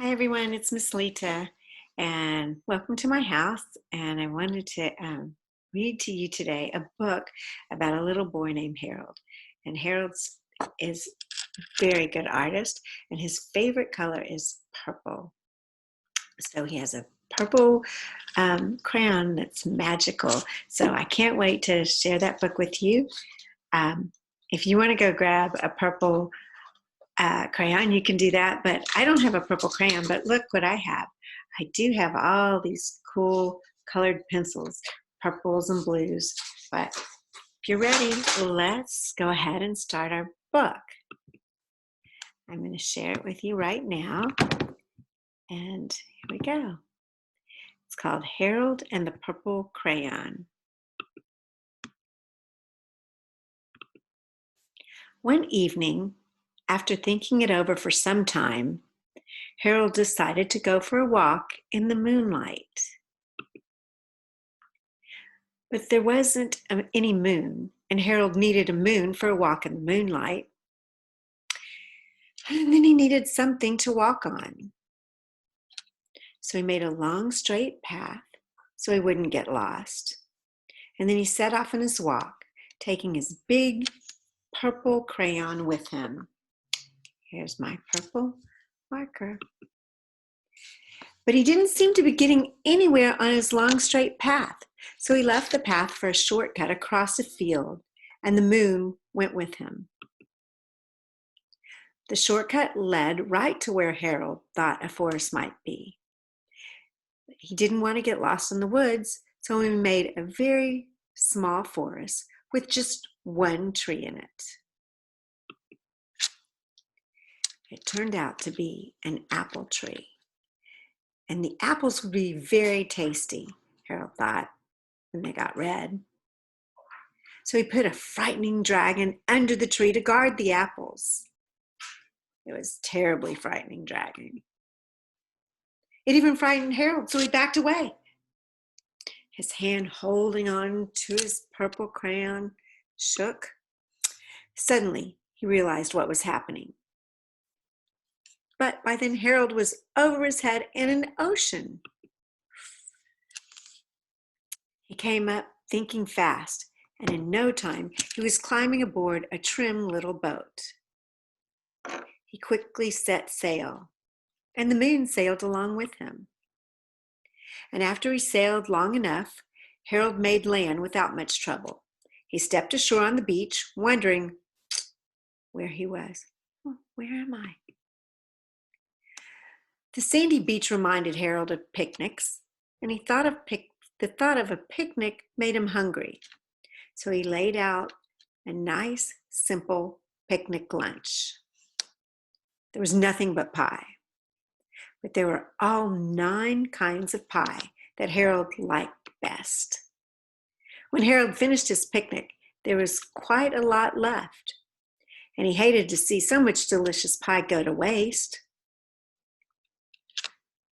Hi everyone, it's Miss Lita, and welcome to my house. And I wanted to read to you today a book about a little boy named Harold. And Harold is a very good artist, and his favorite color is purple. So he has a purple crayon that's magical. So I can't wait to share that book with you. Um, if you want to go grab a purple crayon, you can do that, but I don't have a purple crayon, but look what I have. I do have all these cool colored pencils, purples and blues, but if you're ready, let's go ahead and start our book. I'm going to share it with you right now, and here we go. It's called Harold and the Purple Crayon. One evening, after thinking it over for some time, Harold decided to go for a walk in the moonlight. But there wasn't any moon, and Harold needed a moon for a walk in the moonlight. And then he needed something to walk on. So he made a long, straight path so he wouldn't get lost. And then he set off on his walk, taking his big purple crayon with him. Here's my purple marker. But he didn't seem to be getting anywhere on his long, straight path. So he left the path for a shortcut across a field, and the moon went with him. The shortcut led right to where Harold thought a forest might be. He didn't want to get lost in the woods, so he made a very small forest with just one tree in it. It turned out to be an apple tree. And the apples would be very tasty, Harold thought, when they got red. So he put a frightening dragon under the tree to guard the apples. It was terribly frightening dragon. It even frightened Harold, so he backed away. His hand holding on to his purple crayon shook. Suddenly, he realized what was happening. But by then, Harold was over his head in an ocean. He came up thinking fast, and in no time, he was climbing aboard a trim little boat. He quickly set sail, and the moon sailed along with him. And after he sailed long enough, Harold made land without much trouble. He stepped ashore on the beach, wondering where he was. Oh, where am I? The sandy beach reminded Harold of picnics, and the thought of a picnic made him hungry. So he laid out a nice, simple picnic lunch. There was nothing but pie, but there were all 9 kinds of pie that Harold liked best. When Harold finished his picnic, there was quite a lot left, and he hated to see so much delicious pie go to waste.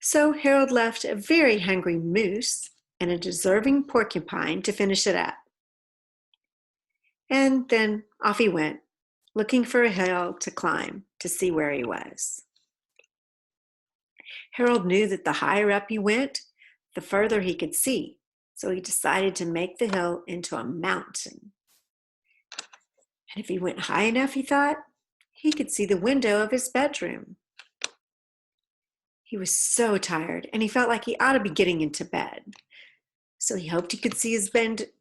So Harold left a very hungry moose and a deserving porcupine to finish it up. And then off he went, looking for a hill to climb to see where he was. Harold knew that the higher up he went, the further he could see, so he decided to make the hill into a mountain. And if he went high enough, he thought, he could see the window of his bedroom. He was so tired, and he felt like he ought to be getting into bed. So he hoped he could see his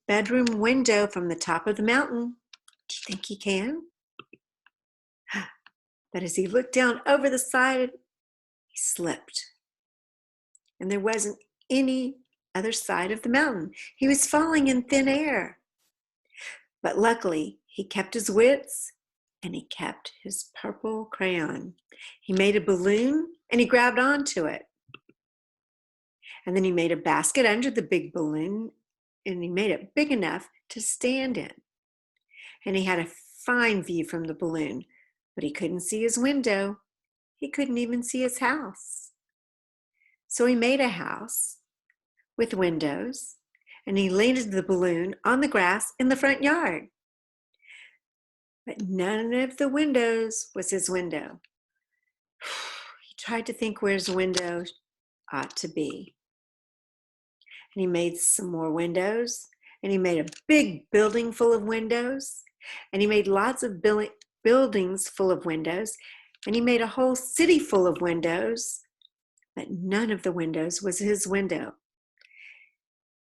bedroom window from the top of the mountain. Do you think he can? But as he looked down over the side, he slipped. And there wasn't any other side of the mountain. He was falling in thin air. But luckily, he kept his wits, and he kept his purple crayon. He made a balloon, and he grabbed onto it. And then he made a basket under the big balloon, and he made it big enough to stand in. And he had a fine view from the balloon, but he couldn't see his window. He couldn't even see his house. So he made a house with windows, and he landed the balloon on the grass in the front yard. But none of the windows was his window. He tried to think where his window ought to be. And he made some more windows, and he made a big building full of windows, and he made lots of buildings full of windows, and he made a whole city full of windows, but none of the windows was his window.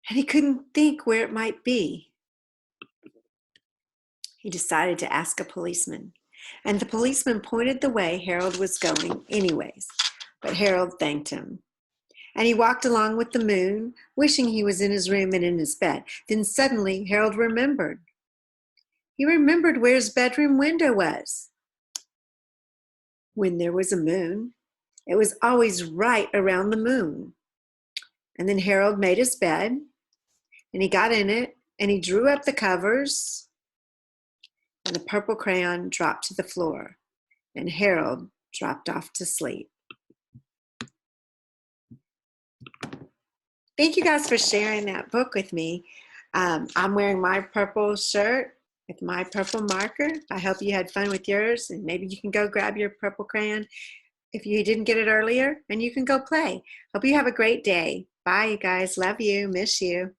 And he couldn't think where it might be. He decided to ask a policeman, and the policeman pointed the way Harold was going anyways, but Harold thanked him. And he walked along with the moon, wishing he was in his room and in his bed. Then suddenly Harold remembered. He remembered where his bedroom window was. When there was a moon, it was always right around the moon. And then Harold made his bed, and he got in it, and he drew up the covers, and the purple crayon dropped to the floor, and Harold dropped off to sleep. Thank you guys for sharing that book with me. I'm wearing my purple shirt with my purple marker. I hope you had fun with yours, and maybe you can go grab your purple crayon if you didn't get it earlier, and you can go play. Hope you have a great day. Bye, you guys. Love you. Miss you.